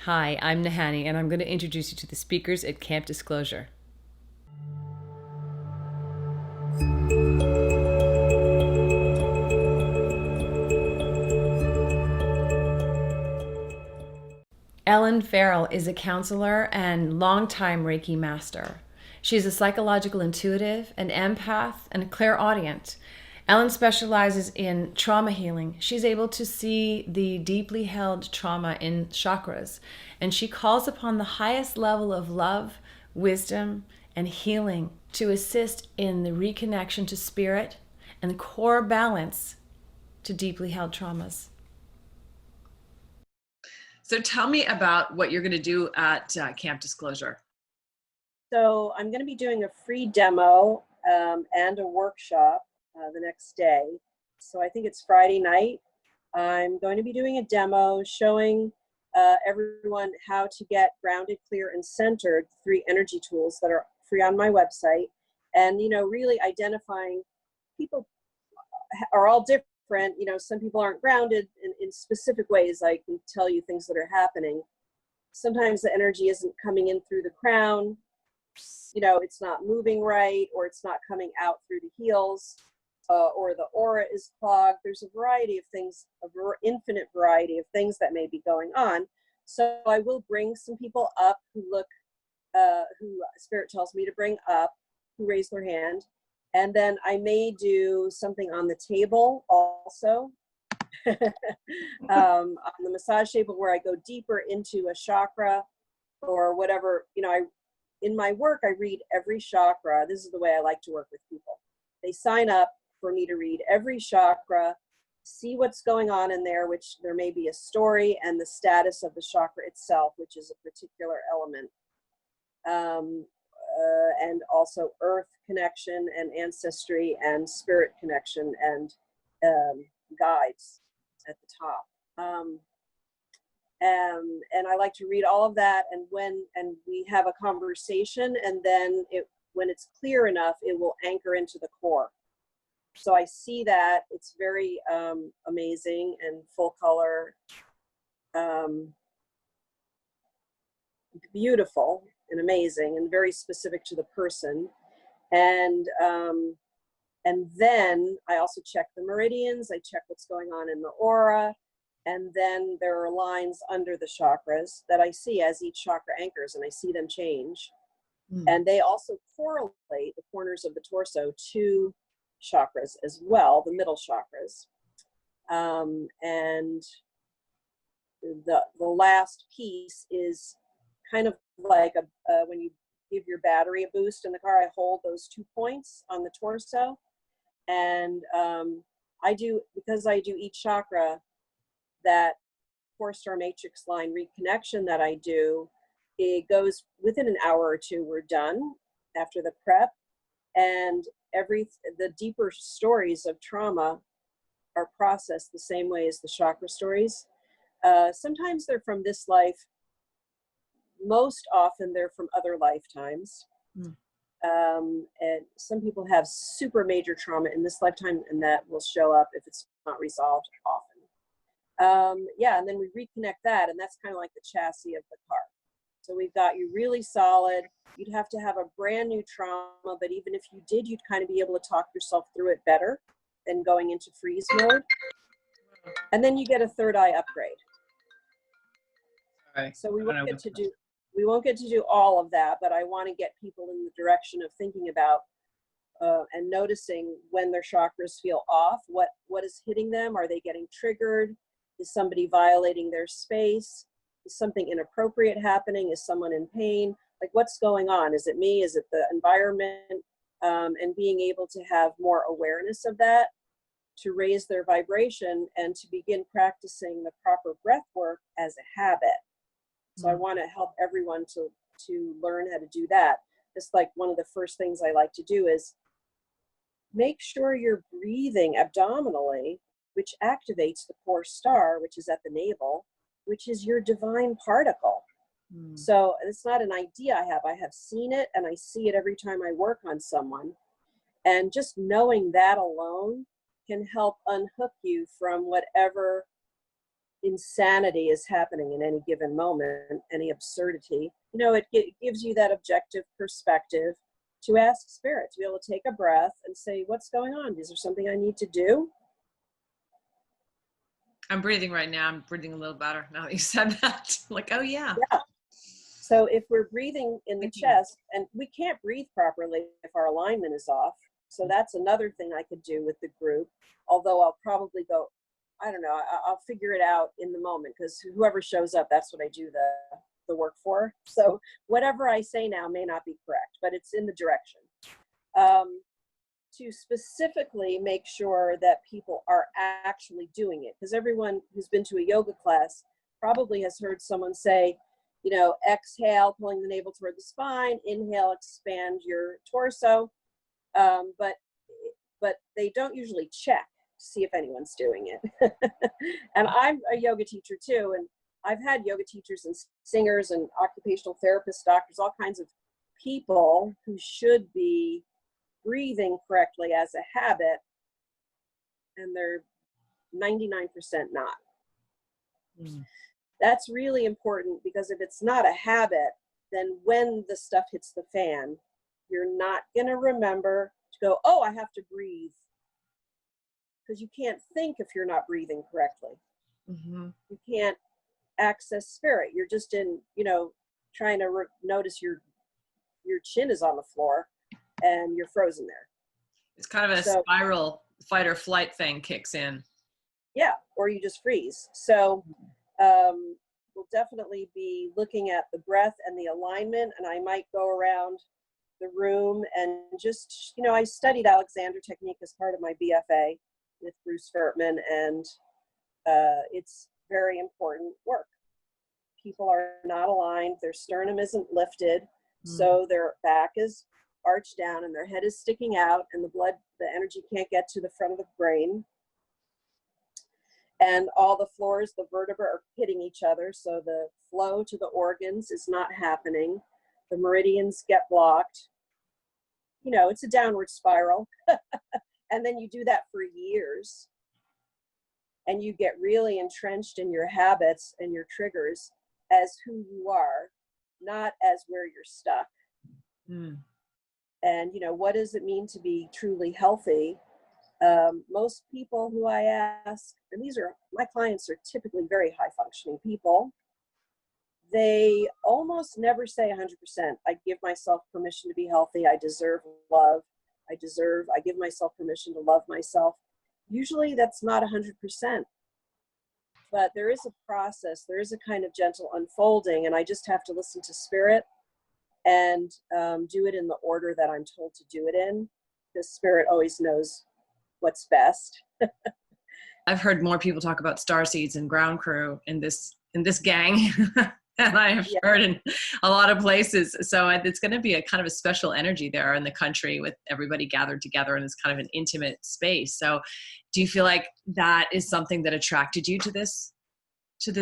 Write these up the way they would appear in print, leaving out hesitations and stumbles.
Hi, I'm Nahani, and I'm going to introduce you to the speakers at Camp Disclosure. Ellen Farrell is a counselor and longtime Reiki master. She's a psychological intuitive, an empath, and a clairaudient. Ellen specializes in trauma healing. She's able to see the deeply held trauma in chakras, and she calls upon the highest level of love, wisdom, and healing to assist in the reconnection to spirit and the core balance to deeply held traumas. So tell me about what you're going to do at Camp Disclosure. So I'm going to be doing a free demo and a workshop the next day. So I think it's Friday night. I'm going to be doing a demo showing everyone how to get grounded, clear, and centered, 3 energy tools that are free on my website. And, you know, really identifying people are all different. You know, some people aren't grounded in specific ways. I can tell you things that are happening. Sometimes the energy isn't coming in through the crown. You know, it's not moving right, or it's not coming out through the heels, or the aura is clogged. There's a variety of things, infinite variety of things that may be going on. So I will bring some people up who Spirit tells me to bring up, who raise their hand. And then I may do something on the table also, on the massage table, where I go deeper into a chakra or whatever. You know, in my work, I read every chakra. This is the way I like to work with people. They sign up for me to read every chakra, see what's going on in there, which there may be a story, and the status of the chakra itself, which is a particular element. And also earth connection and ancestry and spirit connection and guides at the top. And I like to read all of that, and we have a conversation, and then when it's clear enough, it will anchor into the core. So I see that it's very amazing and full color, beautiful and amazing, and very specific to the person. And then I also check the meridians. I check what's going on in the aura. And then there are lines under the chakras that I see as each chakra anchors, and I see them change. And they also correlate the corners of the torso to chakras as well, the middle chakras. And the last piece is kind of like when you give your battery a boost in the car. I hold those 2 points on the torso, and because I do each chakra, that 4-star matrix line reconnection that I do, it goes within an hour or 2. We're done after the prep, and the deeper stories of trauma are processed the same way as the chakra stories. Sometimes they're from this life. Most often they're from other lifetimes. And some people have super major trauma in this lifetime, and that will show up if it's not resolved often. Yeah, and then we reconnect that, and that's kind of like the chassis of the car. So we've got you really solid. You'd have to have a brand new trauma, but even if you did, you'd kind of be able to talk yourself through it better than going into freeze mode. And then you get a third eye upgrade. Right. So we won't get to do all of that, but I want to get people in the direction of thinking about and noticing when their chakras feel off. What is hitting them? Are they getting triggered? Is somebody violating their space? Is something inappropriate happening? Is someone in pain? Like, what's going on? Is it me? Is it the environment? And being able to have more awareness of that, to raise their vibration and to begin practicing the proper breath work as a habit. So I want to help everyone to learn how to do that. Just like one of the first things I like to do is make sure you're breathing abdominally, which activates the 4-star, which is at the navel, which is your divine particle. So it's not an idea I have seen it, and I see it every time I work on someone. And just knowing that alone can help unhook you from whatever insanity is happening in any given moment, any absurdity, you know, it gives you that objective perspective to ask spirit, to be able to take a breath and say, what's going on? Is there something I need to do? I'm breathing right now. I'm breathing a little better now that you said that. Like, oh yeah. Yeah. So if we're breathing in the Thank you. chest, and we can't breathe properly if our alignment is off. So that's another thing I could do with the group. Although I'll probably go, I don't know, I'll figure it out in the moment, because whoever shows up, that's what I do the work for. So whatever I say now may not be correct, but it's in the direction. To specifically make sure that people are actually doing it, because everyone who's been to a yoga class probably has heard someone say, you know, exhale, pulling the navel toward the spine, inhale, expand your torso, but they don't usually check to see if anyone's doing it. And I'm a yoga teacher too, and I've had yoga teachers and singers and occupational therapists, doctors, all kinds of people who should be breathing correctly as a habit, and they're 99% not. Mm. That's really important, because if it's not a habit, then when the stuff hits the fan, you're not going to remember to go, oh, I have to breathe. Because you can't think if you're not breathing correctly. Mm-hmm. You can't access spirit. You're just in, you know, trying to notice your chin is on the floor and you're frozen there. It's kind of a spiral fight or flight thing kicks in. Yeah, or you just freeze. So we'll definitely be looking at the breath and the alignment, and I might go around the room and just, you know, I studied Alexander technique as part of my BFA with Bruce Furtman, and it's very important work. People are not aligned, their sternum isn't lifted, so their back is arched down and their head is sticking out, and the energy can't get to the front of the brain. And all the floors, the vertebrae are hitting each other, so the flow to the organs is not happening. The meridians get blocked. You know, it's a downward spiral. And then you do that for years, and you get really entrenched in your habits and your triggers as who you are, not as where you're stuck. Mm. And, you know, what does it mean to be truly healthy? Most people who I ask, and my clients are typically very high functioning people, they almost never say 100%. I give myself permission to be healthy. I deserve love. I give myself permission to love myself. Usually that's not 100%, but there is a process. There is a kind of gentle unfolding, and I just have to listen to spirit and do it in the order that I'm told to do it in, because spirit always knows what's best. I've heard more people talk about star seeds and ground crew in this gang than I have heard in a lot of places. So it's going to be a kind of a special energy there in the country with everybody gathered together in this kind of an intimate space. So do you feel like that is something that attracted you to this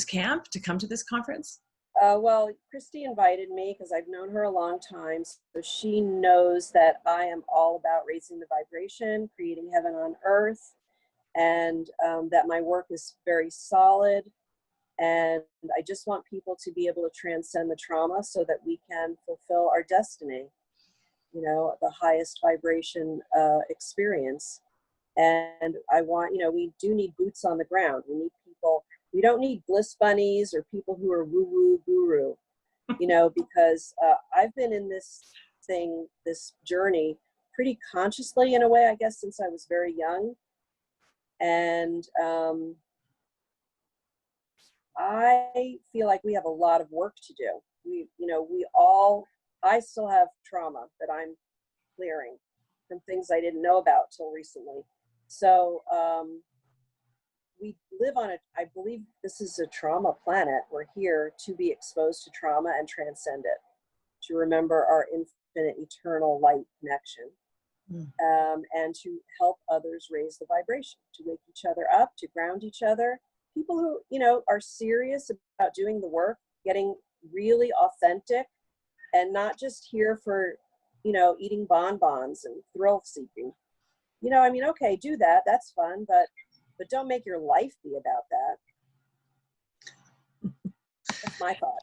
camp, to come to this conference? Well, Christy invited me because I've known her a long time. So she knows that I am all about raising the vibration, creating heaven on earth, and that my work is very solid. And I just want people to be able to transcend the trauma so that we can fulfill our destiny, you know, the highest vibration experience. And I want, you know, we do need boots on the ground. We need people. We don't need bliss bunnies or people who are woo-woo guru, you know, because I've been in this journey pretty consciously in a way, I guess, since I was very young. And I feel like we have a lot of work to do. I still have trauma that I'm clearing from things I didn't know about till recently. So, we live on I believe this is a trauma planet. We're here to be exposed to trauma and transcend it, to remember our infinite, eternal light connection, and to help others raise the vibration, to wake each other up, to ground each other. People who, you know, are serious about doing the work, getting really authentic, and not just here for, you know, eating bonbons and thrill seeking. You know, I mean, okay, do that. That's fun, but don't make your life be about that. That's my thought.